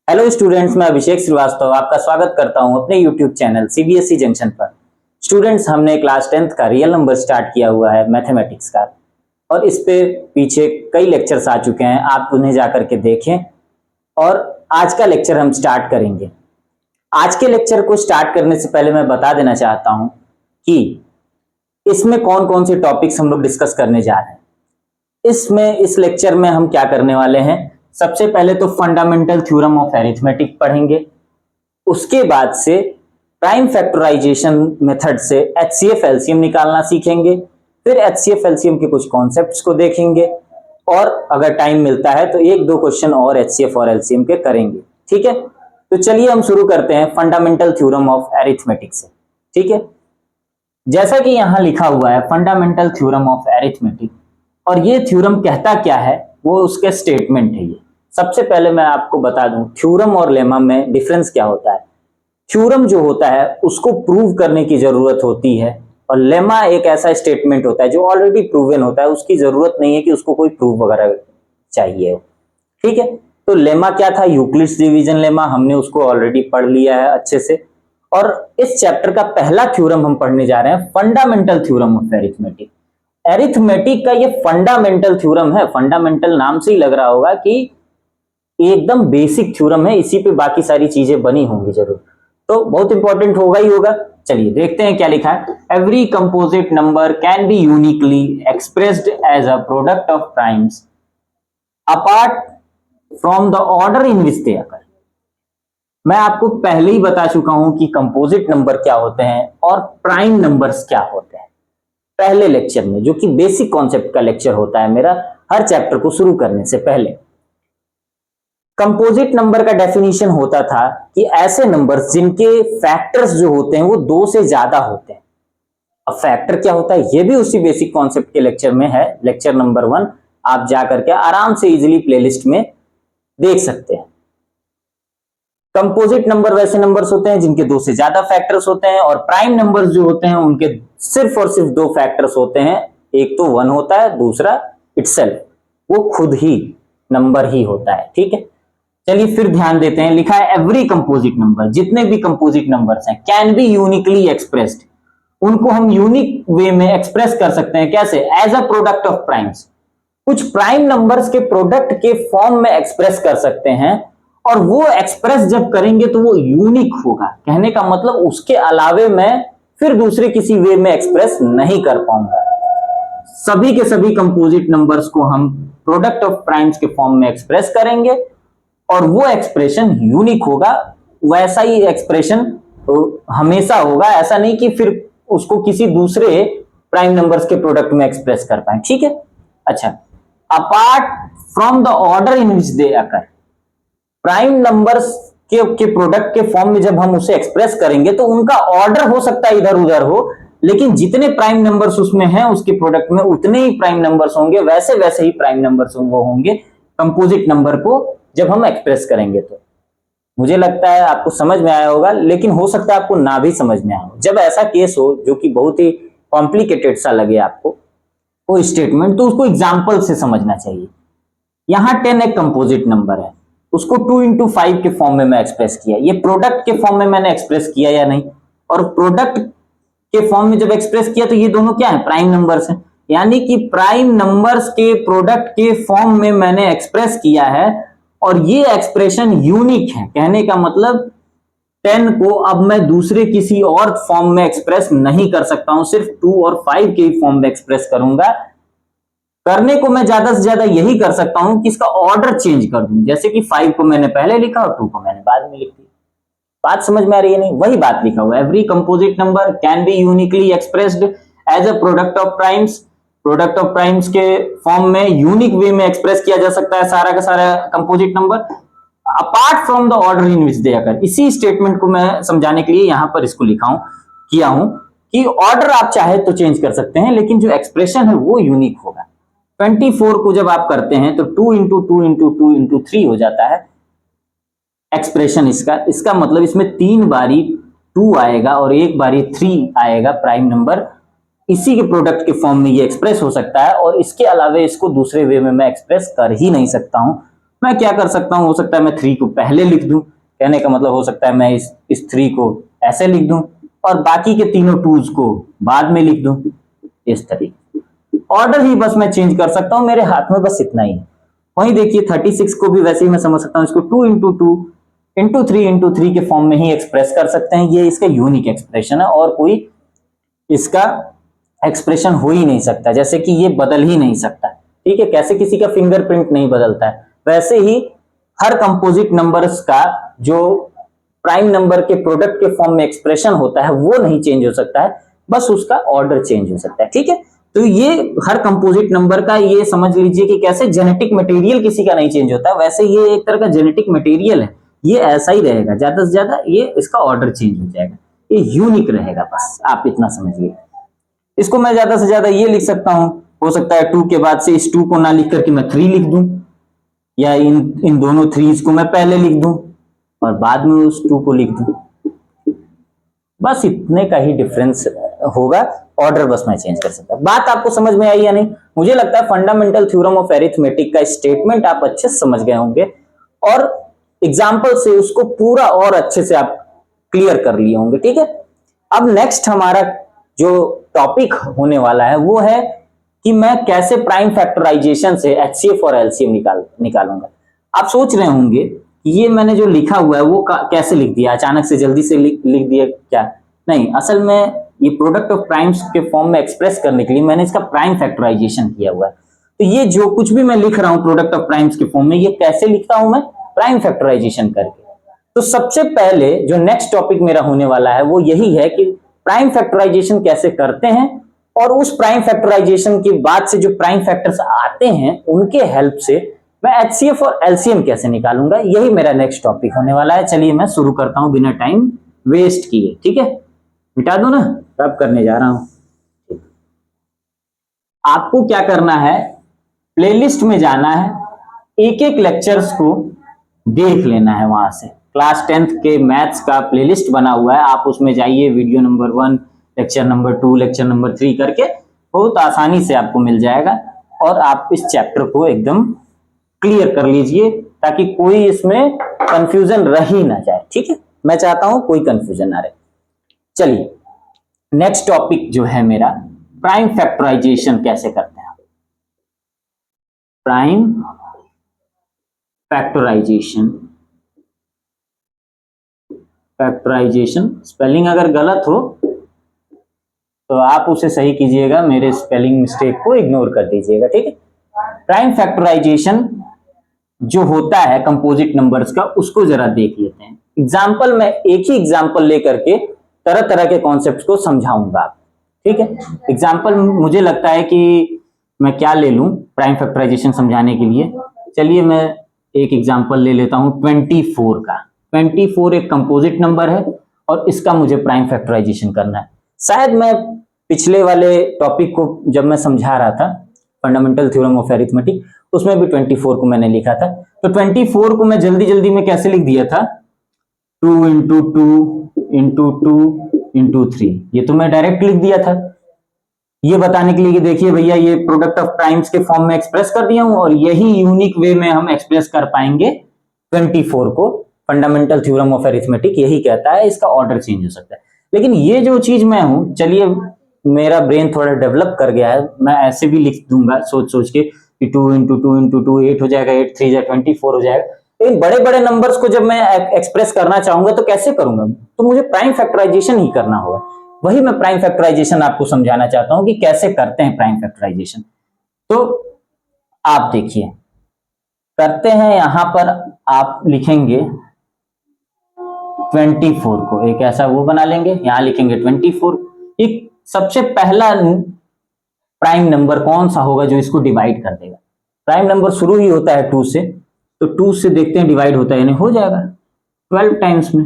Hello students, मैं अभिषेक श्रीवास्तव आपका स्वागत करता हूं अपने यूट्यूब चैनल सीबीएसई जंक्शन पर। स्टूडेंट्स, हमने क्लास 10th का रियल नंबर स्टार्ट किया हुआ है मैथमेटिक्स का, और इस पे पीछे कई लेक्चर्स आ चुके हैं। आप उन्हें जाकर के देखें और आज का लेक्चर हम स्टार्ट करेंगे। आज के लेक्चर को स्टार्ट करने से पहले मैं बता देना चाहता हूं कि इसमें कौन कौन से टॉपिक्स हम लोग डिस्कस करने जा रहे हैं। इस लेक्चर में हम क्या करने वाले हैं, सबसे पहले तो फंडामेंटल थ्योरम ऑफ अरिथमेटिक पढ़ेंगे। उसके बाद से प्राइम फैक्टराइजेशन मेथड से एचसीएफ एलसीएम निकालना सीखेंगे। फिर एचसीएफ एलसीएम के कुछ कॉन्सेप्ट्स को देखेंगे और अगर टाइम मिलता है तो एक दो क्वेश्चन और एचसीएफ और एलसीएम के करेंगे। ठीक है, तो चलिए हम शुरू करते हैं फंडामेंटल थ्योरम ऑफ अरिथमेटिक से। ठीक है, जैसा कि यहां लिखा हुआ है फंडामेंटल थ्योरम ऑफ अरिथमेटिक, और ये थ्योरम कहता क्या है वो उसके स्टेटमेंट है। ये सबसे पहले मैं आपको बता दूं थ्योरम और लेमा में डिफरेंस क्या होता है। थ्योरम जो होता है उसको प्रूव करने की जरूरत होती है, और लेमा एक ऐसा स्टेटमेंट होता है जो ऑलरेडी प्रूवन होता है, उसकी जरूरत नहीं है कि उसको कोई प्रूफ वगैरह चाहिए। ठीक है, तो लेमा क्या था, यूक्लिड्स डिवीजन लेमा, हमने उसको ऑलरेडी पढ़ लिया है अच्छे से। और इस चैप्टर का पहला थ्योरम हम पढ़ने जा रहे हैं fundamental theorem of arithmetic. Arithmetic का ये फंडामेंटल थ्योरम है। फंडामेंटल नाम से ही लग रहा होगा कि एकदम बेसिक थ्योरम है, इसी पे बाकी सारी चीजें बनी होंगी जरूर, तो बहुत इंपॉर्टेंट होगा ही होगा। चलिए देखते हैं क्या लिखा है। Every composite number can be uniquely expressed as a product of primes apart from the order in which they occur. मैं आपको पहले ही बता चुका हूं कि कंपोजिट नंबर क्या होते हैं और प्राइम नंबर्स क्या होते हैं पहले लेक्चर में, जो कि बेसिक कॉन्सेप्ट का लेक्चर होता है मेरा हर चैप्टर को शुरू करने से पहले। कंपोजिट नंबर का डेफिनेशन होता था कि ऐसे नंबर्स जिनके फैक्टर्स जो होते हैं वो दो से ज्यादा होते हैं। अब फैक्टर क्या होता है ये भी उसी बेसिक कॉन्सेप्ट के लेक्चर में है, लेक्चर नंबर 1। आप जाकर के आराम से इजीली प्लेलिस्ट में देख सकते हैं। कंपोजिट नंबर वैसे नंबर्स होते हैं जिनके दो से ज्यादा फैक्टर्स होते हैं, और प्राइम नंबर्स जो होते हैं उनके सिर्फ और सिर्फ दो फैक्टर्स होते हैं। एक तो 1 होता है, दूसरा इटसेल्फ, वो खुद ही नंबर ही होता है। ठीक है, चलिए फिर ध्यान देते हैं। लिखा है एवरी कंपोजिट नंबर, जितने भी कंपोजिट नंबर्स हैं, कैन बी यूनिकली एक्सप्रेस्ड, उनको हम यूनिक वे में एक्सप्रेस कर सकते हैं। कैसे? As a product of primes, कुछ प्राइम नंबर्स के प्रोडक्ट के फॉर्म में एक्सप्रेस कर सकते हैं, और वो एक्सप्रेस जब करेंगे तो वो यूनिक होगा। कहने का मतलब उसके अलावे मैं फिर दूसरे किसी वे में एक्सप्रेस नहीं कर पाऊंगा। सभी के सभी कंपोजिट नंबर्स को हम प्रोडक्ट ऑफ प्राइम्स के फॉर्म में एक्सप्रेस करेंगे, और वो एक्सप्रेशन यूनिक होगा। वैसा ही एक्सप्रेशन हमेशा होगा, ऐसा नहीं कि फिर उसको किसी दूसरे प्राइम नंबर्स के प्रोडक्ट में एक्सप्रेस कर पाए। ठीक है, अच्छा, apart from the order in which they occur, prime numbers के प्रोडक्ट के फॉर्म में जब हम उसे एक्सप्रेस करेंगे तो उनका ऑर्डर हो सकता है इधर उधर हो, लेकिन जितने प्राइम नंबर्स उसमें हैं उसके प्रोडक्ट में उतने ही प्राइम नंबर्स होंगे, वैसे वैसे ही प्राइम नंबर्स वो होंगे कंपोजिट नंबर को जब हम एक्सप्रेस करेंगे। तो मुझे लगता है आपको समझ में आया होगा, लेकिन हो सकता है आपको ना भी समझ में आया हो। जब ऐसा केस हो जो कि बहुत ही कॉम्प्लिकेटेड सा लगे आपको वो स्टेटमेंट, तो उसको एग्जाम्पल से समझना चाहिए। यहां 10 एक कंपोजिट नंबर है, उसको 2 into 5 के फॉर्म में मैं एक्सप्रेस किया। ये प्रोडक्ट के फॉर्म में मैंने एक्सप्रेस किया या नहीं, और प्रोडक्ट के फॉर्म में जब एक्सप्रेस किया तो ये दोनों क्या है, प्राइम नंबर्स हैं। यानी कि प्राइम नंबर्स के प्रोडक्ट के फॉर्म में मैंने एक्सप्रेस किया है, और ये एक्सप्रेशन यूनिक है। कहने का मतलब 10 को अब मैं दूसरे किसी और फॉर्म में एक्सप्रेस नहीं कर सकता हूं, सिर्फ 2 और 5 के फॉर्म में एक्सप्रेस करूंगा। करने को मैं ज्यादा से ज्यादा यही कर सकता हूं कि इसका ऑर्डर चेंज कर दूं, जैसे कि 5 को मैंने पहले लिखा और 2 को मैंने बाद में लिख दिया। बात समझ में आ रही है? नहीं, वही बात लिखा हुआ है। Every composite number can be uniquely expressed as a product of primes, product of primes के फॉर्म में यूनिक वे में एक्सप्रेस किया जा सकता है सारा का सारा composite number, apart from the order in which they occur. इसी स्टेटमेंट को मैं समझाने के लिए यहां पर इसको किया हूं कि ऑर्डर आप चाहे तो चेंज कर सकते हैं, लेकिन जो एक्सप्रेशन है वो यूनिक होगा। 24 को जब आप करते हैं तो 2 into 2 into 2 into 3 हो जाता है एक्सप्रेशन इसका मतलब इसमें 3 बारी 2 आएगा और 1 बारी 3 आएगा प्राइम नंबर। इसी के प्रोडक्ट के फॉर्म में ये एक्सप्रेस हो सकता है, और इसके अलावा इसको दूसरे वे में मैं एक्सप्रेस कर ही नहीं सकता हूं। मैं क्या कर सकता हूँ, हो सकता है मैं 3 को पहले लिख दूं, कहने का मतलब हो सकता है मैं इस 3 को ऐसे लिख दूं और बाकी के तीनों 2s को बाद में लिख दूं, इस तरीके ऑर्डर ही बस मैं चेंज कर सकता हूं, मेरे हाथ में बस इतना ही है। वहीं देखिए 36 को भी वैसे ही मैं समझ सकता हूं, इसको 2 इंटू 2 इंटू 3 इंटू 3 के फॉर्म में ही एक्सप्रेस कर सकते हैं, ये इसका यूनिक एक्सप्रेशन है और कोई इसका एक्सप्रेशन हो ही नहीं सकता, जैसे कि ये बदल ही नहीं सकता। ठीक है, कैसे किसी का फिंगरप्रिंट नहीं बदलता है, वैसे ही हर कंपोजिट नंबर्स का जो प्राइम नंबर के प्रोडक्ट के फॉर्म में एक्सप्रेशन होता है वो नहीं चेंज हो सकता है, बस उसका ऑर्डर चेंज हो सकता है। ठीक है, तो ये हर कंपोजिट नंबर का ये समझ लीजिए कि कैसे जेनेटिक मटेरियल किसी का नहीं चेंज होता, वैसे ये एक तरह का जेनेटिक मटेरियल है, ये ऐसा ही रहेगा, ज्यादा से ज्यादा ये इसका ऑर्डर चेंज हो जाएगा, ये यूनिक रहेगा, बस आप इतना समझिए। इसको मैं ज्यादा से ज्यादा ये लिख सकता हूं, हो सकता है 2 के बाद से इस 2 को ना लिख करके मैं 3 लिख दूं, या इन दोनों 3s को मैं पहले लिख दूं और बाद में उस 2 को लिख दूं, बस इतने का ही डिफरेंस होगा, ऑर्डर बस मैं चेंज कर सकता हूं। बात आपको समझ में आई या नहीं? मुझे लगता है फंडामेंटल थ्योरम ऑफ अरिथमेटिक का स्टेटमेंट आप अच्छे से समझ गए होंगे और एग्जाम्पल से उसको पूरा और अच्छे से आप क्लियर कर लिए होंगे। ठीक है, अब नेक्स्ट हमारा जो टॉपिक होने वाला है वो है कि मैं कैसे प्राइम फैक्टराइजेशन से एचसीएफ और एलसीएम निकालूंगा। आप सोच रहे होंगे कि ये मैंने जो लिखा हुआ है वो कैसे लिख दिया, अचानक से जल्दी से लिख दिया क्या? नहीं, असल में ये प्रोडक्ट ऑफ प्राइम्स के फॉर्म में एक्सप्रेस करने के लिए मैंने इसका प्राइम फैक्टराइजेशन किया हुआ है। तो ये जो कुछ भी मैं लिख रहा हूं प्रोडक्ट ऑफ प्राइम्स के फॉर्म में, ये कैसे लिखता हूं मैं? प्राइम फैक्टराइजेशन करके। तो सबसे पहले जो नेक्स्ट टॉपिक मेरा होने वाला है वो यही है कि प्राइम फैक्टराइजेशन कैसे करते हैं और उस प्राइम फैक्टराइजेशन के बाद से जो प्राइम फैक्टर्स आते हैं उनके हेल्प से मैं एचसीएफ और एलसीएम कैसे निकालूंगा, यही मेरा नेक्स्ट टॉपिक होने वाला है। चलिए मैं शुरू करता हूं बिना टाइम वेस्ट किए। ठीक है, मिटा दो ना, तब करने जा रहा हूं। आपको क्या करना है, प्लेलिस्ट में जाना है, एक एक लेक्चर्स को देख लेना है, वहां से क्लास 10th के मैथ्स का प्लेलिस्ट बना हुआ है, आप उसमें जाइए, video number 1, lecture number 2, lecture number 3 करके बहुत आसानी से आपको मिल जाएगा और आप इस चैप्टर को एकदम क्लियर कर लीजिए ताकि कोई इसमें कंफ्यूजन रह ही ना जाए। ठीक है, मैं चाहता हूं कोई कंफ्यूजन ना रहे। चलिए नेक्स्ट टॉपिक जो है मेरा, प्राइम फैक्टराइजेशन कैसे करते हैं। प्राइम फैक्टराइजेशन, स्पेलिंग अगर गलत हो तो आप उसे सही कीजिएगा, मेरे स्पेलिंग मिस्टेक को इग्नोर कर दीजिएगा। ठीक है, प्राइम फैक्टराइजेशन जो होता है कंपोजिट नंबर्स का, उसको जरा देख लेते हैं। एग्जाम्पल, मैं एक ही एग्जाम्पल लेकर के तरह तरह के कॉन्सेप्ट्स को समझाऊंगा। ठीक है, एग्जाम्पल मुझे लगता है कि मैं क्या ले लूं प्राइम फैक्टराइजेशन समझाने के लिए। चलिए मैं एक एग्जाम्पल ले लेता हूं 24 का। 24 एक कंपोजिट नंबर है और इसका मुझे प्राइम फैक्टराइजेशन करना है। शायद मैं पिछले वाले टॉपिक को जब मैं समझा रहा था फंडामेंटल थ्योरम ऑफ अरिथमेटिक, उसमें भी 24 को मैंने लिखा था। तो 24 को मैं जल्दी जल्दी में कैसे लिख दिया था, 2 इंटू 2 इंटू 2 इंटू 3, ये तो मैं डायरेक्ट लिख दिया था, ये बताने के लिए कि देखिए भैया ये प्रोडक्ट ऑफ प्राइम्स के फॉर्म में एक्सप्रेस कर दिया हूं और यही यूनिक वे में हम एक्सप्रेस कर पाएंगे 24 को। फंडामेंटल थ्योरम ऑफ अरिथमेटिक यही कहता है, इसका ऑर्डर चेंज हो सकता है। लेकिन ये जो चीज मैं हूं, चलिए मेरा ब्रेन थोड़ा डेवलप कर गया है, मैं ऐसे भी लिख दूंगा सोच सोच के कि 2 इंटू 2 इंटू 2 8 हो जाएगा, 8 3 जा 24 हो जाएगा। लेकिन बड़े बड़े नंबर्स को जब मैं एक्सप्रेस करना चाहूंगा तो कैसे करूंगा, तो मुझे प्राइम फैक्टराइजेशन ही करना होगा। वही मैं प्राइम फैक्टराइजेशन आपको समझाना चाहता हूं कि कैसे करते हैं प्राइम फैक्टराइजेशन। तो आप देखिए करते हैं, यहां पर आप लिखेंगे 24 को, एक ऐसा वो बना लेंगे, यहां लिखेंगे 24। एक सबसे पहला प्राइम नंबर कौन सा होगा जो इसको डिवाइड कर देगा? प्राइम नंबर शुरू ही होता है 2 से, तो 2 से देखते हैं डिवाइड होता है, यानी हो जाएगा 12 टाइम्स में।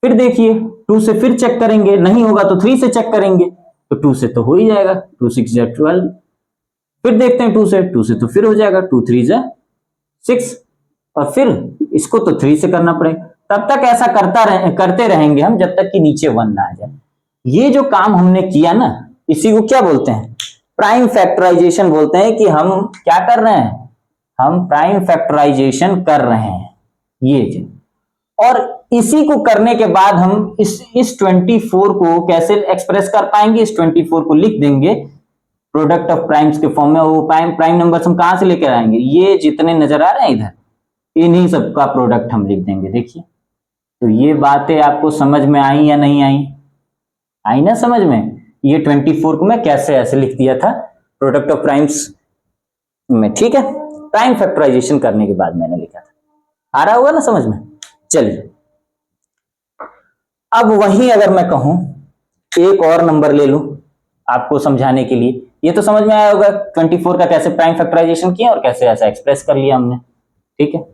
फिर देखिए 2 से फिर चेक करेंगे, नहीं होगा तो 3 से चेक करेंगे, तो 2 से तो हो ही जाएगा, 2 6 जा 12। फिर देखते हैं 2 से तो फिर हो जाएगा 2 3 जा 6, और फिर इसको तो 3 से करना पड़ेगा। तब तक ऐसा करते रहेंगे हम जब तक कि नीचे 1 ना आ जाए। ये जो काम हमने किया ना, इसी को क्या बोलते हैं? प्राइम फैक्टराइजेशन बोलते हैं, कि हम क्या कर रहे हैं, हम प्राइम फैक्टराइजेशन कर रहे हैं ये जो, और इसी को करने के बाद हम इस 24 को कैसे एक्सप्रेस कर पाएंगे, इस 24 को लिख देंगे प्रोडक्ट ऑफ प्राइम्स के फॉर्म में। वो प्राइम नंबर्स हम कहां से लेकर आएंगे, ये जितने नजर आ रहे हैं इधर, इन्हीं सबका प्रोडक्ट हम लिख देंगे। देखिए, तो ये बातें आपको समझ में आई या नहीं आई? आई ना समझ में? ये 24 को मैं कैसे ऐसे लिख दिया था प्रोडक्ट ऑफ प्राइम्स में, ठीक है, प्राइम फैक्टराइजेशन करने के बाद मैंने लिखा था। आ रहा होगा ना समझ में? चलिए, अब वहीं अगर मैं कहूं एक और नंबर ले लूं आपको समझाने के लिए, ये तो समझ में आया होगा 24 का कैसे प्राइम फैक्टराइजेशन किया और कैसे ऐसा एक्सप्रेस कर लिया हमने, ठीक है।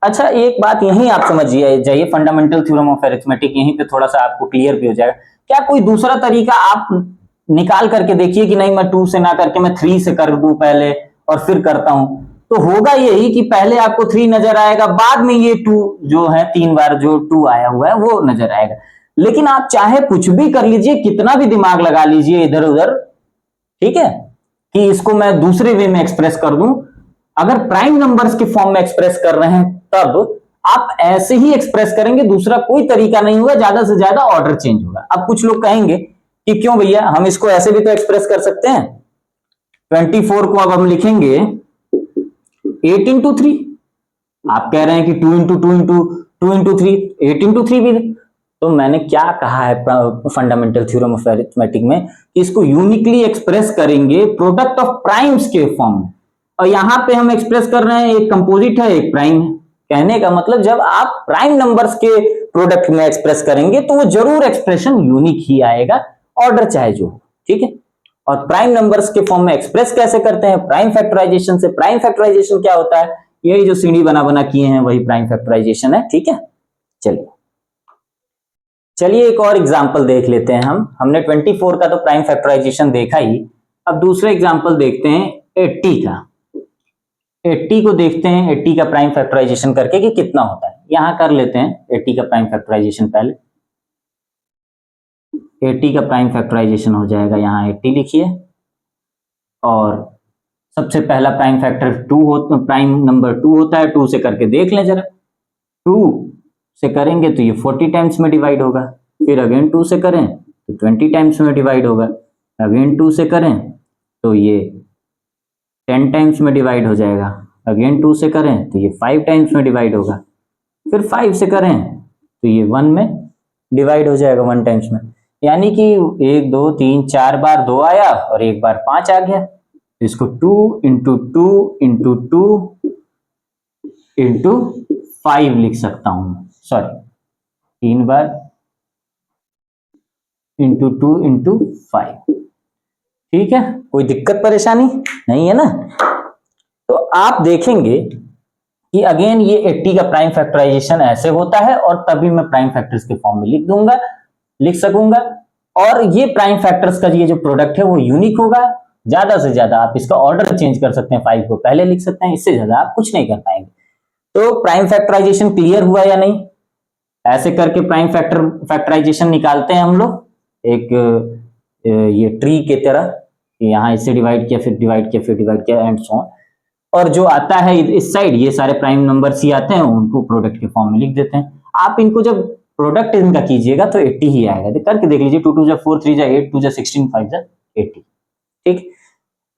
अच्छा, एक बात यहीं आप समझ जाइए, फंडामेंटल थ्योरम ऑफ अरिथमेटिक, यहीं पे थोड़ा सा आपको क्लियर भी हो जाएगा। क्या कोई दूसरा तरीका आप निकाल करके देखिए कि नहीं मैं 2 से ना करके मैं 3 से कर दूं पहले और फिर करता हूं, तो होगा यही कि पहले आपको 3 नजर आएगा, बाद में ये 2 जो है 3 बार जो 2 आया हुआ है वो नजर आएगा। लेकिन आप चाहे कुछ भी कर लीजिए, कितना भी दिमाग लगा लीजिए इधर उधर, ठीक है, कि इसको मैं दूसरे वे में एक्सप्रेस कर दूं, अगर प्राइम नंबर्स के फॉर्म में एक्सप्रेस कर रहे हैं तब आप ऐसे ही एक्सप्रेस करेंगे, दूसरा कोई तरीका नहीं होगा, ज्यादा से ज्यादा ऑर्डर चेंज होगा। अब कुछ लोग कहेंगे कि क्यों भैया, हम इसको ऐसे भी तो एक्सप्रेस कर सकते हैं, 24 को अब हम लिखेंगे 8 into 3। आप कह रहे हैं कि 2 into 2 into 8 into 3 भी, तो मैंने क्या कहा है फंडामेंटल थ्योरम ऑफ अरिथमेटिक में कि इसको यूनिकली एक्सप्रेस करेंगे प्रोडक्ट ऑफ प्राइम्स के फॉर्म में, और यहां पे हम एक्सप्रेस कर रहे हैं एक कंपोजिट है एक प्राइम है। कहने का मतलब जब आप प्राइम नंबर्स के प्रोडक्ट में एक्सप्रेस करेंगे तो वो जरूर एक्सप्रेशन यूनिक ही आएगा, ऑर्डर चाहे जो, ठीक है। और प्राइम नंबर्स के फॉर्म में एक्सप्रेस कैसे करते हैं, प्राइम फैक्टराइजेशन से। प्राइम फैक्टराइजेशन क्या होता है, यही जो सीढ़ी बना बना किए हैं वही प्राइम फैक्टराइजेशन है, ठीक है। चलिए चलिए एक और एग्जांपल देख लेते हैं हम। हमने 24 का तो प्राइम फैक्टराइजेशन देखा ही, अब दूसरा एग्जांपल देखते हैं 80 का। 80 को देखते हैं 80 का प्राइम फैक्टराइजेशन करके कि कितना होता है। यहां कर लेते हैं 80 का प्राइम फैक्टराइजेशन पहले। 80 का प्राइम फैक्टराइजेशन हो जाएगा, यहाँ 80 लिखिए, और सबसे पहला प्राइम फैक्टर 2 हो, प्राइम नंबर 2 होता है, 2 से करके देख लें जरा। 2 से करेंगे तो ये 40 टाइम्स में डिवाइड होगा, फिर अगेन 2 से करें तो 20 टाइम्स में डिवाइड होगा, अगेन 2 से करें तो ये 10 टाइम्स में डिवाइड हो जाएगा, अगेन 2 से करें तो ये 5 टाइम्स में डिवाइड होगा, फिर 5 से करें तो ये 1 में डिवाइड हो जाएगा, 1 टाइम्स में। यानी कि 1 2 3 4 बार 2 आया और एक बार 5 आ गया, तो इसको 2 into 2 into 2 into 5 लिख सकता हूं, सॉरी 3 बार इंटू 2 into 5, ठीक है। कोई दिक्कत परेशानी नहीं है ना? तो आप देखेंगे कि अगेन ये 80 का प्राइम फैक्टराइजेशन ऐसे होता है, और तभी मैं प्राइम फैक्टर्स के फॉर्म में लिख सकूंगा, और ये प्राइम फैक्टर्स का ये जो प्रोडक्ट है वो यूनिक होगा। ज्यादा से ज्यादा आप इसका ऑर्डर चेंज कर सकते हैं, 5 को पहले लिख सकते हैं, इससे ज्यादा आप कुछ नहीं कर पाएंगे। तो प्राइम फैक्टराइजेशन क्लियर हुआ या नहीं? ऐसे करके प्राइम फैक्टराइजेशन निकालते हैं हम लोग एक ये ट्री के तरह, यहाँ इससे डिवाइड किया फिर डिवाइड किया फिर डिवाइड किया एंड सो ऑन, और जो आता है इस साइड ये सारे प्राइम नंबर्स ही आते हैं, उनको प्रोडक्ट के फॉर्म में लिख देते हैं। आप इनको जब प्रोडक्ट इनका कीजिएगा तो 80 ही आएगा, करके देख लीजिए, 2 2 जा 4 3 जा 8 2 जा 16 5 जा 80, ठीक।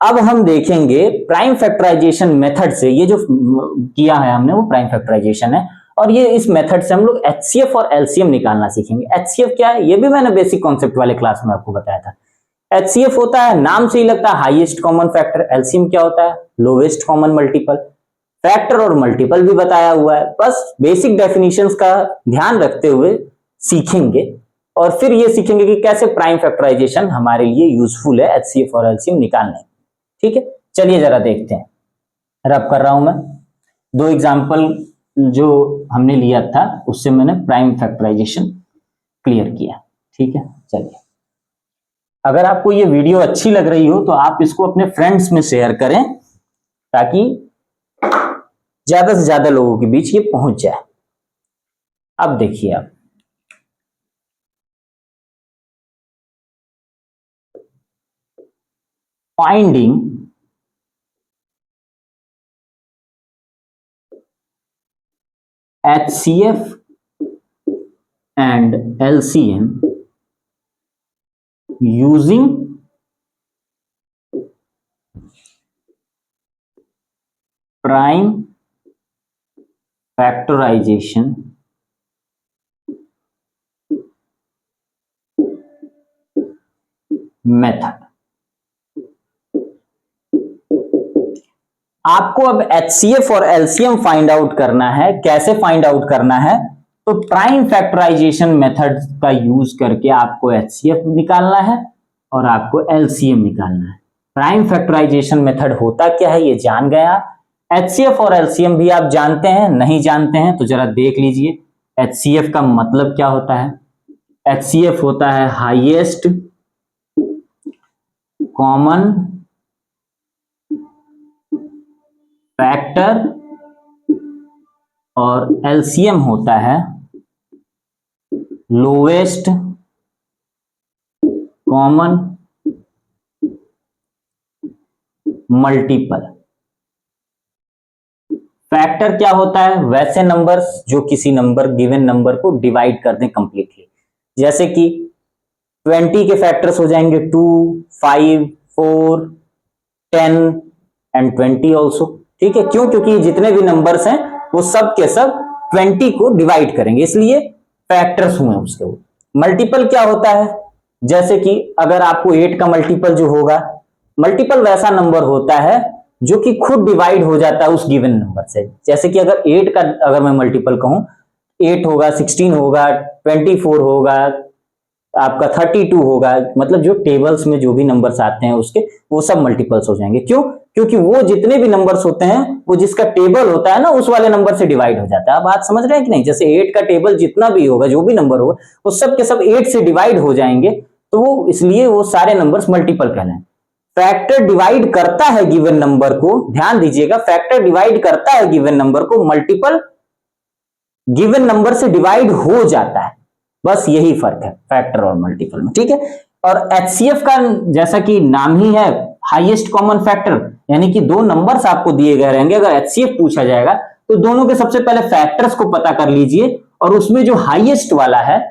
अब हम देखेंगे प्राइम फैक्टराइजेशन मेथड से, ये जो किया है हमने वो प्राइम फैक्टराइजेशन है, और ये इस मेथड से हम लोग एचसीएफ और एलसीएम निकालना सीखेंगे। एचसीएफ क्या है, ये भी मैंने बेसिक कॉन्सेप्ट वाले क्लास में आपको बताया था। एचसीएफ होता है, नाम से ही लगता है हाईएस्ट कॉमन फैक्टर। एलसीएम क्या होता है, लोवेस्ट कॉमन मल्टीपल। फैक्टर और मल्टीपल भी बताया हुआ है, बस बेसिक डेफिनेशंस का ध्यान रखते हुए सीखेंगे, और फिर ये सीखेंगे कि कैसे प्राइम फैक्टराइजेशन हमारे लिए यूजफुल है एचसीएफ और एलसीएम निकालने, ठीक है। चलिए जरा देखते हैं, रब कर रहा हूं मैं 2 एग्जाम्पल जो हमने लिया था उससे मैंने प्राइम फैक्टराइजेशन क्लियर किया, ठीक है। चलिए, अगर आपको ये वीडियो अच्छी लग रही हो तो आप इसको अपने फ्रेंड्स में शेयर करें, ताकि ज्यादा से ज्यादा लोगों के बीच ये पहुंच जाए। अब देखिए, आप finding HCF and LCM using prime factorization method. आपको अब HCF और LCM फाइंड आउट करना है। कैसे फाइंड आउट करना है? तो प्राइम फैक्टराइजेशन मेथड का यूज करके आपको HCF निकालना है और आपको LCM निकालना है। प्राइम फैक्टराइजेशन मेथड होता क्या है ये जान गए आप। HCF और LCM भी आप जानते हैं, नहीं जानते हैं तो जरा देख लीजिए। HCF का मतलब क्या होता है? HCF होता है हाईएस्ट कॉमन फैक्टर और LCM होता है लोवेस्ट कॉमन मल्टीपल। फैक्टर क्या होता है? वैसे नंबर्स जो किसी नंबर गिवन नंबर को डिवाइड कर दें कंप्लीटली। जैसे कि 20 के फैक्टर्स हो जाएंगे 2, 5, 4, 10 एंड 20 ऑल्सो। ठीक है, क्यों? क्योंकि जितने भी नंबर्स हैं वो सब के सब 20 को डिवाइड करेंगे, इसलिए फैक्टर्स हुए उसके। वो मल्टीपल क्या होता है? जैसे कि अगर आपको 8 का मल्टीपल जो होगा, मल्टीपल वैसा नंबर होता है जो कि खुद डिवाइड हो जाता है उस गिवन नंबर से। जैसे कि अगर 8 का अगर मैं मल्टीपल कहूं, 8 होगा, 16 होगा, 24 होगा, आपका 32 होगा, मतलब जो टेबल्स में जो भी नंबर्स आते हैं उसके वो सब मल्टीपल्स हो जाएंगे। क्यों? क्योंकि वो जितने भी नंबर्स होते हैं वो जिसका टेबल होता है ना उस वाले नंबर से डिवाइड हो जाता है। आप बात समझ रहे हैं कि नहीं? जैसे 8 का टेबल जितना भी होगा, जो भी नंबर होगा, वो सब के सब 8 से डिवाइड हो जाएंगे, तो वो इसलिए वो सारे नंबर्स मल्टीपल कहलाएं। फैक्टर डिवाइड करता है गिवन नंबर को, ध्यान दीजिएगा, फैक्टर डिवाइड करता है गिवन नंबर को, मल्टीपल गिवन नंबर से डिवाइड हो जाता है। बस यही फर्क है फैक्टर और मल्टीपल में। ठीक है, और HCF का जैसा कि नाम ही है हाईएस्ट कॉमन फैक्टर, यानी कि दो नंबर्स आपको दिए गए रहेंगे, अगर HCF पूछा जाएगा तो दोनों के सबसे पहले फैक्टर्स को पता कर लीजिए और उसमें जो हाईएस्ट वाला है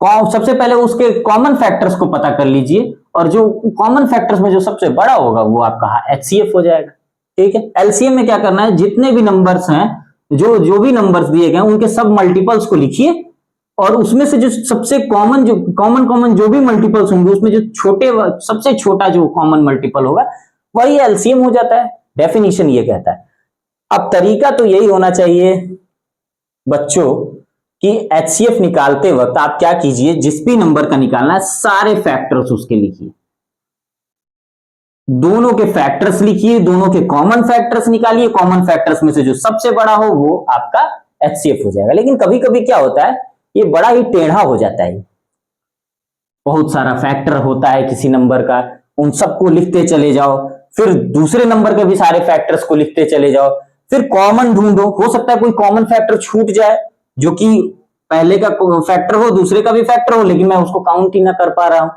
सबसे पहले उसके कॉमन फैक्टर्स को पता कर लीजिए, और जो कॉमन फैक्टर्स में जो सबसे बड़ा होगा वो आपका HCF हो जाएगा। ठीक है, LCM में क्या करना है? जितने भी नंबर्स हैं, जो जो भी नंबर्स दिए गए उनके सब मल्टीपल्स को लिखिए और उसमें से जो सबसे कॉमन जो कॉमन जो भी मल्टीपल्स होंगे उसमें जो सबसे छोटा जो कॉमन मल्टीपल होगा वही LCM हो जाता है। डेफिनेशन ये कहता है। अब तरीका तो यही होना चाहिए बच्चों कि HCF निकालते वक्त आप क्या कीजिए, जिस भी नंबर का निकालना है सारे फैक्टर्स उसके लिखिए, दोनों के फैक्टर्स लिखिए, दोनों के कॉमन फैक्टर्स निकालिए, कॉमन फैक्टर्स में से जो सबसे बड़ा हो वो आपका HCF हो जाएगा। लेकिन कभी कभी क्या होता है, ये बड़ा ही टेढ़ा हो जाता है। बहुत सारा फैक्टर होता है किसी नंबर का, उन सबको लिखते चले जाओ, फिर दूसरे नंबर के भी सारे फैक्टर्स को लिखते चले जाओ, फिर कॉमन ढूंढो। हो सकता है कोई कॉमन फैक्टर छूट जाए जो कि पहले का फैक्टर हो, दूसरे का भी फैक्टर हो, लेकिन मैं उसको काउंट ही ना कर पा रहा हूं,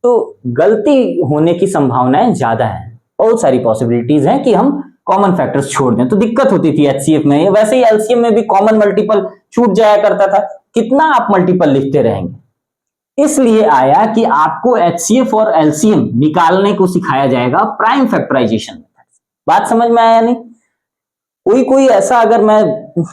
तो गलती होने की संभावनाएं ज्यादा है। बहुत सारी पॉसिबिलिटीज हैं कि हम कॉमन फैक्टर्स छोड़ दें, तो दिक्कत होती थी HCF में। वैसे ही LCM में भी कॉमन मल्टीपल छूट जाया करता था, कितना आप मल्टीपल लिखते रहेंगे। इसलिए आया कि आपको HCF और LCM निकालने को सिखाया जाएगा प्राइम फैक्टराइजेशन मेथड। बात समझ में आया नहीं? कोई ऐसा अगर मैं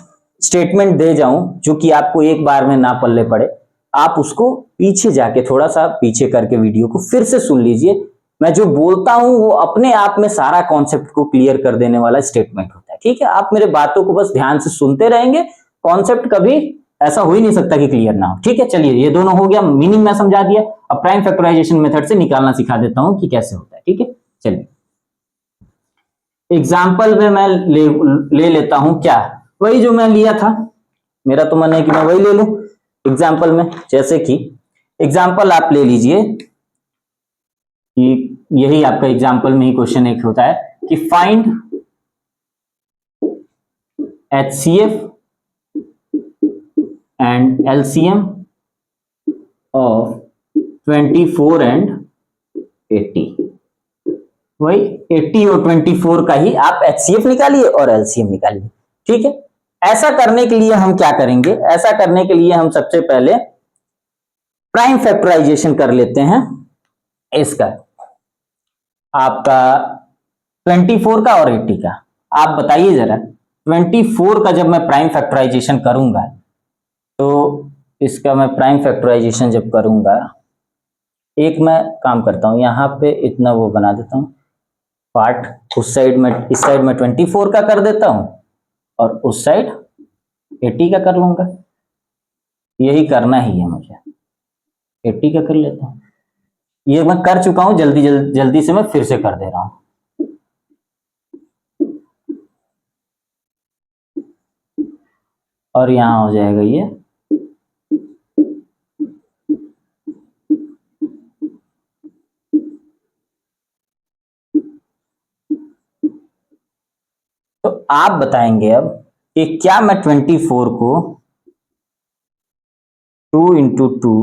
स्टेटमेंट दे जाऊं जो कि आपको एक बार में ना पल्ले पड़े, आप उसको पीछे जाके थोड़ा सा पीछे करके वीडियो को फिर से सुन लीजिए। मैं जो बोलता हूं वो अपने आप में सारा कॉन्सेप्ट को क्लियर कर देने वाला स्टेटमेंट होता है। ठीक है, आप मेरे बातों को बस ध्यान से सुनते रहेंगे, कॉन्सेप्ट कभी ऐसा हो ही नहीं सकता कि क्लियर ना हो। ठीक है, चलिए ये दोनों हो गया, मीनिंग मैं समझा दिया। अब प्राइम फैक्टराइजेशन मेथड से निकालना सिखा देता हूं कि कैसे होता है। ठीक है, चलिए एग्जाम्पल में मैं ले लेता हूं क्या, वही जो मैं लिया था। मेरा तो मन है कि मैं वही ले लूं एग्जाम्पल में। जैसे कि एग्जाम्पल आप ले लीजिए कि यही आपका एग्जाम्पल में ही क्वेश्चन एक होता है कि find HCF and LCM of 24 and 80। वही 80 और 24 का ही आप HCF निकालिए और LCM निकालिए। ठीक है, ऐसा करने के लिए हम क्या करेंगे, ऐसा करने के लिए हम सबसे पहले प्राइम फैक्टराइजेशन कर लेते हैं इसका, आपका 24 का और 80 का। आप बताइए जरा, 24 का जब मैं प्राइम फैक्टराइजेशन करूंगा, तो इसका मैं प्राइम फैक्टराइजेशन जब करूंगा, एक मैं काम करता हूं, यहां पे इतना वो बना देता हूं पार्ट, उस साइड में, इस साइड में 24 का कर देता हूं और उस साइड 80 का कर लूंगा। यही करना ही है मुझे, 80 का कर लेता हूं। ये मैं कर चुका हूं, जल्दी से मैं फिर से कर दे रहा हूं। और यहां हो जाएगा ये, तो आप बताएंगे अब कि क्या मैं 24 को 2 इंटू 2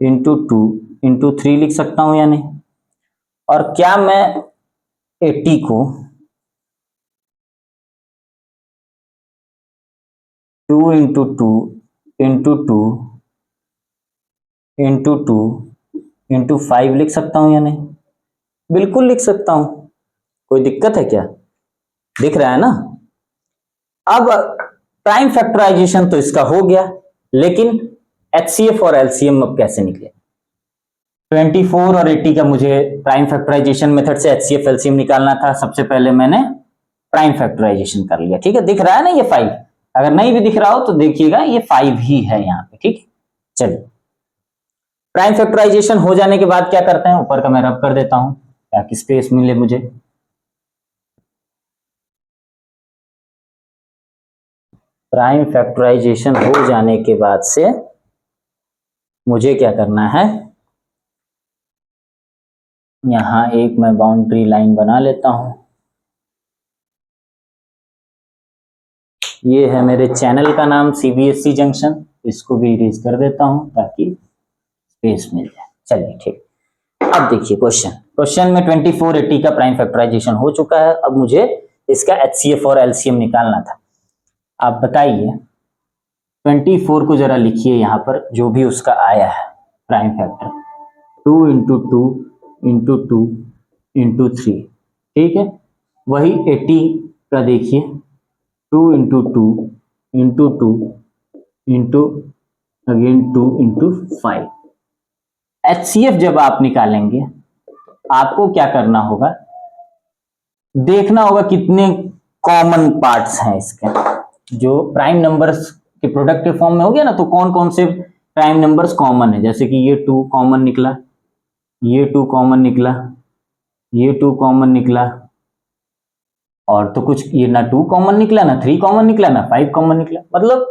इंटू 2 इंटू 3 लिख सकता हूं या नहीं, और क्या मैं 80 को 2 इंटू 2 इंटू 2 इंटू 2 इंटू 5 लिख सकता हूं या नहीं? बिल्कुल लिख सकता हूं, कोई दिक्कत है क्या? दिख रहा है ना। अब प्राइम फैक्टराइजेशन तो इसका हो गया, लेकिन एचसीएफ और एलसीएम अब कैसे निकले? 24 और 80 का मुझे प्राइम फैक्टराइजेशन मेथड से एचसीएफ एलसीएम निकालना था। सबसे पहले मैंने प्राइम फैक्टराइजेशन कर लिया, ठीक है, दिख रहा है ना ये 5। अगर नहीं भी दिख रहा हो तो देखिएगा ये 5 ही है यहाँ पे, ठीक है। चलिए, प्राइम फैक्टराइजेशन हो जाने के बाद क्या करते हैं, ऊपर का मैं रब कर देता हूं ताकि स्पेस मिले मुझे। प्राइम फैक्टराइजेशन हो जाने के बाद से मुझे क्या करना है, यहां एक मैं बाउंड्री लाइन बना लेता हूं। ये है मेरे चैनल का नाम सीबीएसई जंक्शन, इसको भी इरेज कर देता हूं ताकि स्पेस मिल जाए। चलिए ठीक, अब देखिए क्वेश्चन में 24 80 का प्राइम फैक्टराइजेशन हो चुका है। अब मुझे इसका एचसीएफ और एलसीएम निकालना था। आप बताइए, 24 को जरा लिखिए यहां पर, जो भी उसका आया है prime factor, 2 into 2 into 2 into 3, ठीक है। वही 80 का देखिए, 2 into 2 into 2 into again 2 into 5। HCF जब आप निकालेंगे, आपको क्या करना होगा, देखना होगा कितने कॉमन पार्ट्स हैं इसके। जो प्राइम नंबर्स के प्रोडक्ट के फॉर्म में हो गया ना, तो कौन कौन से प्राइम नंबर्स कॉमन है, जैसे कि ये 2 कॉमन निकला, ये 2 कॉमन निकला, ये 2 कॉमन निकला, और तो कुछ ये ना 2 कॉमन निकला, ना 3 कॉमन निकला, ना 5 कॉमन निकला, मतलब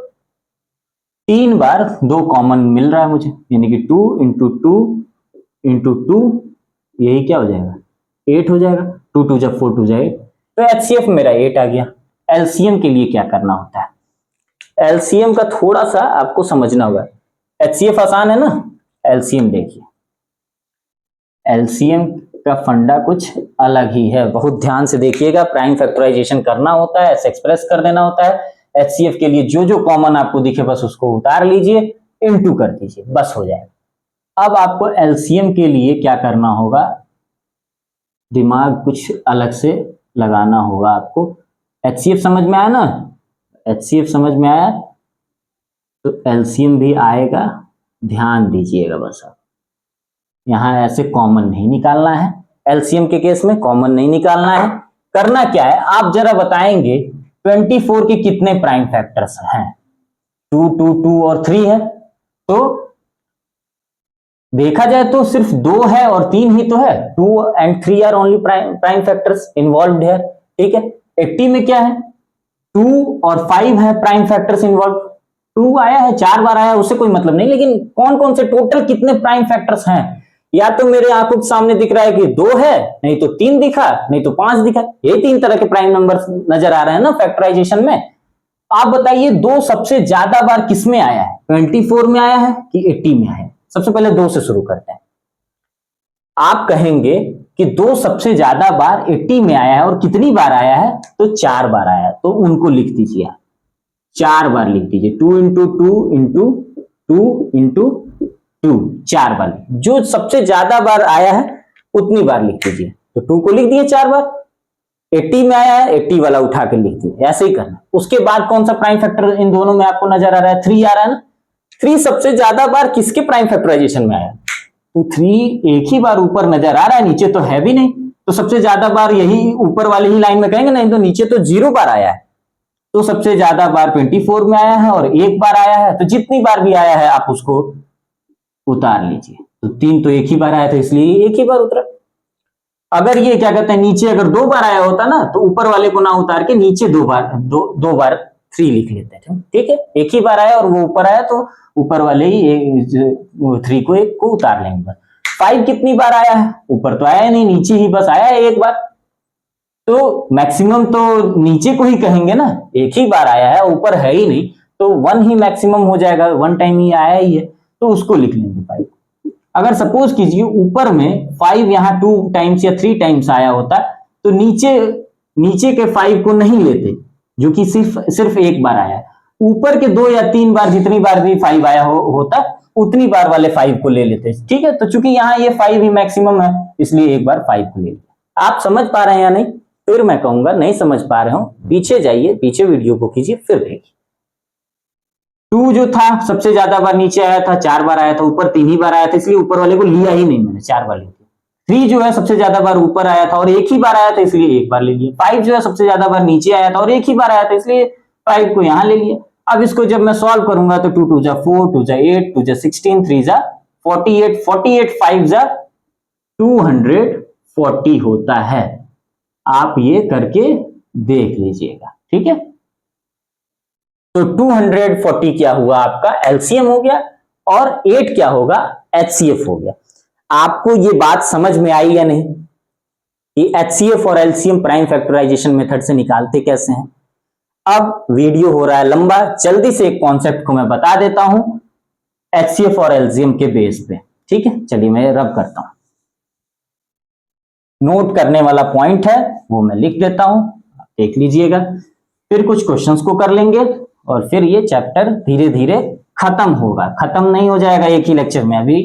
3 बार 2 कॉमन मिल रहा है मुझे, यानी कि 2 इंटू 2 इंटू 2, यही क्या हो जाएगा, 8 हो जाएगा। 2 2 जब 4 2 जाए, तो एचसीएफ मेरा 8 आ गया। एलसीएम के लिए क्या करना होता है, एलसीएम का थोड़ा सा आपको समझना होगा। एचसीएफ आसान है ना, एलसीएम देखिए, एलसीएम का फंडा कुछ अलग ही है, बहुत ध्यान से देखिएगा। प्राइम फैक्टराइजेशन करना होता है, ऐसे एक्सप्रेस कर देना होता है। एचसीएफ के लिए जो जो कॉमन आपको दिखे बस उसको उतार लीजिए, इनटू कर दीजिए, बस हो जाएगा। अब आपको एलसीएम के लिए क्या करना होगा, दिमाग कुछ अलग से लगाना होगा आपको। एचसीएफ समझ में आया ना, एचसीएफ समझ में आया तो एलसीएम भी आएगा, ध्यान दीजिएगा। बस आप यहां ऐसे कॉमन नहीं निकालना है, एलसीएम के केस में कॉमन नहीं निकालना है। करना क्या है, आप जरा बताएंगे 24 के कितने प्राइम फैक्टर्स हैं? 2 2 2 और 3 है, तो देखा जाए तो सिर्फ 2 है और 3 ही तो है। 2 and 3 are only prime factors involve है, ठीक है। 80 में क्या है, 2 और 5 है प्राइम फैक्टर्स इन्वॉल्व। 2 आया है, 4 बार आया है, उससे कोई मतलब नहीं, लेकिन कौन कौन से टोटल कितने प्राइम फैक्टर्स हैं, या तो मेरे आंखों के सामने दिख रहा है कि 2 है, नहीं तो 3 दिखा, नहीं तो 5 दिखा। ये 3 तरह के प्राइम नंबर्स नजर आ रहे हैं ना फैक्टराइजेशन में। आप बताइए 2 सबसे ज्यादा बार किस में आया है, 24 में आया है कि 80 में आया है? सबसे पहले 2 से शुरू करते हैं। आप कहेंगे कि 2 सबसे ज्यादा बार 80 में आया है, और कितनी बार आया है, तो 4 बार आया है, तो उनको लिख दीजिए। 4 बार लिख दीजिए, 2 इंटू 2 इंटू 2 इंटू 2, 4 बार। जो सबसे ज्यादा बार आया है उतनी बार लिख दीजिए। तो 2 को लिख दिए 4 बार, 80 में आया है 80 वाला उठा के लिख दिए, ऐसे ही करना। उसके बाद कौन सा प्राइम फैक्टर इन दोनों में आपको नजर आ रहा है? 3 आ रहा है ना। 3 सबसे ज्यादा बार किसके प्राइम फैक्टराइजेशन में आया? तो 3 एक ही बार ऊपर नजर आ रहा है, नीचे तो है भी नहीं, तो सबसे ज्यादा बार यही ऊपर वाली ही लाइन में कहेंगे, नहीं तो नीचे तो 0 बार आया है। तो सबसे ज्यादा बार 24 में आया है और 1 बार आया है, तो जितनी बार भी आया है आप उसको उतार लीजिए। तो 3 तो एक ही बार आया था इसलिए एक ही बार उतरा। अगर ये क्या कहते हैं, नीचे अगर 2 बार आया होता ना, तो ऊपर वाले को ना उतार के नीचे 2 बार 3 लिख लेते थे। ठीक है, एक ही बार आया और वो ऊपर आया तो ऊपर वाले ही 3 को एक को उतार लेंगे बस। 5 कितनी बार आया है? ऊपर तो आया नहीं, नीचे ही बस आया है 1 बार। तो मैक्सिमम तो नीचे को ही कहेंगे ना, एक ही बार आया है, ऊपर है ही नहीं, तो 1 ही मैक्सिमम हो जाएगा, 1 टाइम ही आया ही है, तो उसको लिख लेंगे 5। अगर सपोज कीजिए ऊपर में 5 यहाँ 2 टाइम्स या 3 टाइम्स आया होता, तो नीचे के 5 को नहीं लेते, जो कि सिर्फ 1 बार आया। ऊपर के 2 या 3 बार, जितनी बार भी 5 आया होता उतनी बार वाले 5 को ले लेते। ठीक है, तो चूंकि यहाँ ये 5 ही मैक्सिमम है, इसलिए एक बार 5 को ले लिया। आप समझ पा रहे हैं या नहीं? फिर मैं कहूंगा नहीं समझ पा रहे हो, पीछे जाइए, पीछे वीडियो को खींचिए, फिर देखिए। 2 जो था सबसे ज्यादा बार नीचे आया था, 4 बार आया था, ऊपर 3 ही बार आया था, इसलिए ऊपर वाले को लिया ही नहीं मैंने, 4 बार ले लिया। 3 जो है सबसे ज्यादा बार ऊपर आया था और 1 ही बार आया था, इसलिए 1 बार ले लिया। 5 जो है सबसे ज्यादा बार नीचे आया था और 1 ही बार आया था, इसलिए 5 को यहां ले लिया। अब इसको जब मैं सॉल्व करूंगा तो 2 2 जा 4, 2 जा 8, 2 जा 16, 3 जा 48, 48 5 जा 240 होता है। आप ये करके देख लीजिएगा। ठीक है, तो 240 क्या हुआ? आपका एलसीएम हो गया, और 8 क्या होगा? एचसीएफ हो गया। आपको ये बात समझ में आई या नहीं कि एचसीएफ और एलसीएम प्राइम फैक्टराइजेशन मेथड से निकालते कैसे हैं? अब वीडियो हो रहा है लंबा, जल्दी से एक कॉन्सेप्ट को मैं बता देता हूं एचसीएफ और एलसीएम के बेस पे। ठीक है, चलिए मैं रब करता हूं। नोट करने वाला पॉइंट है वो मैं लिख देता हूं, आप देख लीजिएगा। फिर कुछ क्वेश्चंस को कर लेंगे और फिर ये चैप्टर धीरे धीरे खत्म होगा। खत्म नहीं हो जाएगा एक ही लेक्चर में, अभी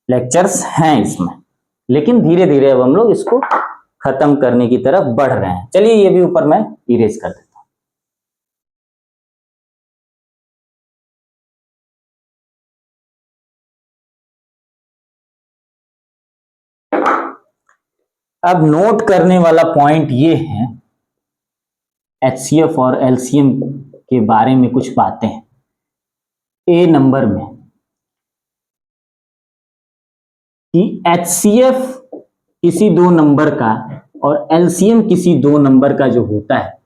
लेक्चर्स हैं इसमें, लेकिन धीरे धीरे अब हम लोग इसको खत्म करने की तरफ बढ़ रहे हैं। चलिए ये भी ऊपर मैं इरेज कर देता हूं। अब नोट करने वाला पॉइंट ये है एचसीएफ और एलसीएम के बारे में कुछ बातें हैं। ए नंबर में कि एचसीएफ किसी 2 नंबर का और एलसीएम किसी 2 नंबर का जो होता है,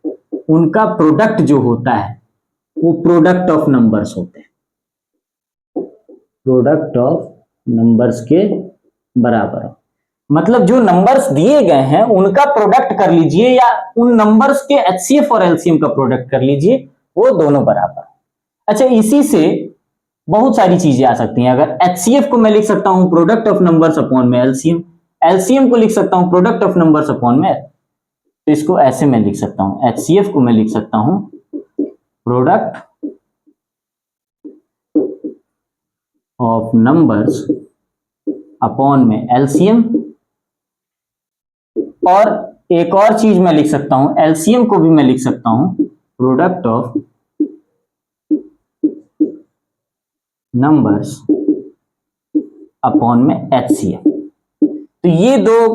उनका प्रोडक्ट जो होता है वो प्रोडक्ट ऑफ नंबर्स होते हैं, प्रोडक्ट ऑफ नंबर्स के बराबर है। मतलब जो नंबर्स दिए गए हैं उनका प्रोडक्ट कर लीजिए, या उन नंबर्स के एचसीएफ और एलसीएम का प्रोडक्ट कर लीजिए, वो दोनों बराबर। अच्छा, इसी से बहुत सारी चीजें आ सकती हैं। अगर एचसीएफ को मैं लिख सकता हूं प्रोडक्ट ऑफ नंबर्स अपॉन में एलसीएम, एलसीएम को लिख सकता हूं प्रोडक्ट ऑफ नंबर्स अपॉन में, तो इसको ऐसे मैं लिख सकता हूं, एचसीएफ को मैं लिख सकता हूं प्रोडक्ट ऑफ नंबर्स अपॉन में एलसीएम, और एक और चीज मैं लिख सकता हूं, एलसीएम को भी मैं लिख सकता हूं प्रोडक्ट ऑफ नंबर्स अपॉन में एचसीएफ। तो ये 2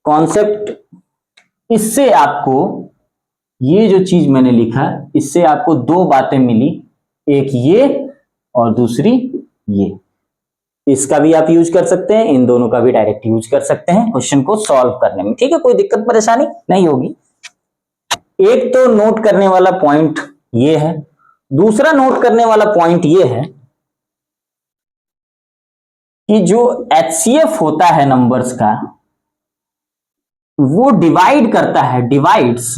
कॉन्सेप्ट, इससे आपको ये जो चीज मैंने लिखा, इससे आपको 2 बातें मिली, एक ये और दूसरी ये। इसका भी आप यूज कर सकते हैं, इन दोनों का भी डायरेक्ट यूज कर सकते हैं क्वेश्चन को सॉल्व करने में। ठीक है, कोई दिक्कत परेशानी नहीं होगी। एक तो नोट करने वाला पॉइंट ये है। दूसरा नोट करने वाला पॉइंट ये है कि जो एचसीएफ होता है नंबर्स का, वो डिवाइड करता है, डिवाइड्स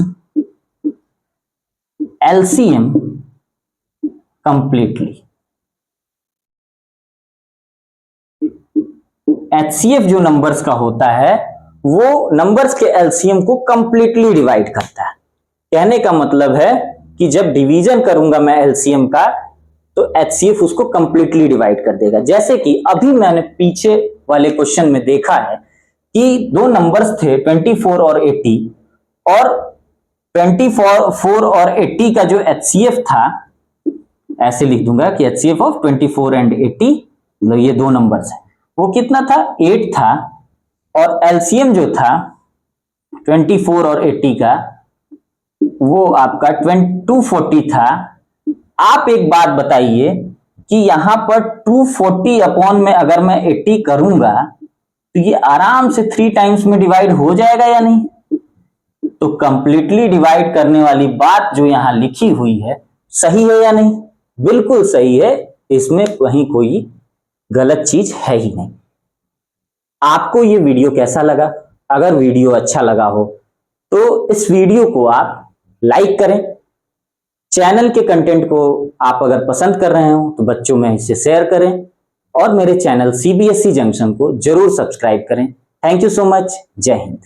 एलसीएम कंप्लीटली। एचसीएफ जो नंबर्स का होता है वो नंबर्स के एलसीएम को कंप्लीटली डिवाइड करता है। कहने का मतलब है कि जब डिवीजन करूंगा मैं एलसीएम का तो एचसीएफ उसको कंप्लीटली डिवाइड कर देगा। जैसे कि अभी मैंने पीछे वाले क्वेश्चन में देखा है कि दो नंबर्स थे 24 और 80, और 24 और 80 का जो एचसीएफ था, ऐसे लिख दूंगा कि एचसीएफ ऑफ 24 एंड 80, मतलब ये दो नंबर्स है, वो कितना था 8 था, और एलसीएम जो था 24 और 80 का वो आपका 240 था। आप एक बात बताइए कि यहां पर 240 अपॉन में अगर मैं 80 करूंगा तो ये आराम से 3 टाइम्स में डिवाइड हो जाएगा या नहीं? तो कंप्लीटली डिवाइड करने वाली बात जो यहां लिखी हुई है सही है या नहीं? बिल्कुल सही है, इसमें कहीं कोई गलत चीज है ही नहीं। आपको ये वीडियो कैसा लगा? अगर वीडियो अच्छा लगा हो तो इस वीडियो को आप लाइक करें। चैनल के कंटेंट को आप अगर पसंद कर रहे हो तो बच्चों में इसे शेयर करें, और मेरे चैनल सीबीएसई जंक्शन को जरूर सब्सक्राइब करें। Thank you so much. जय हिंद।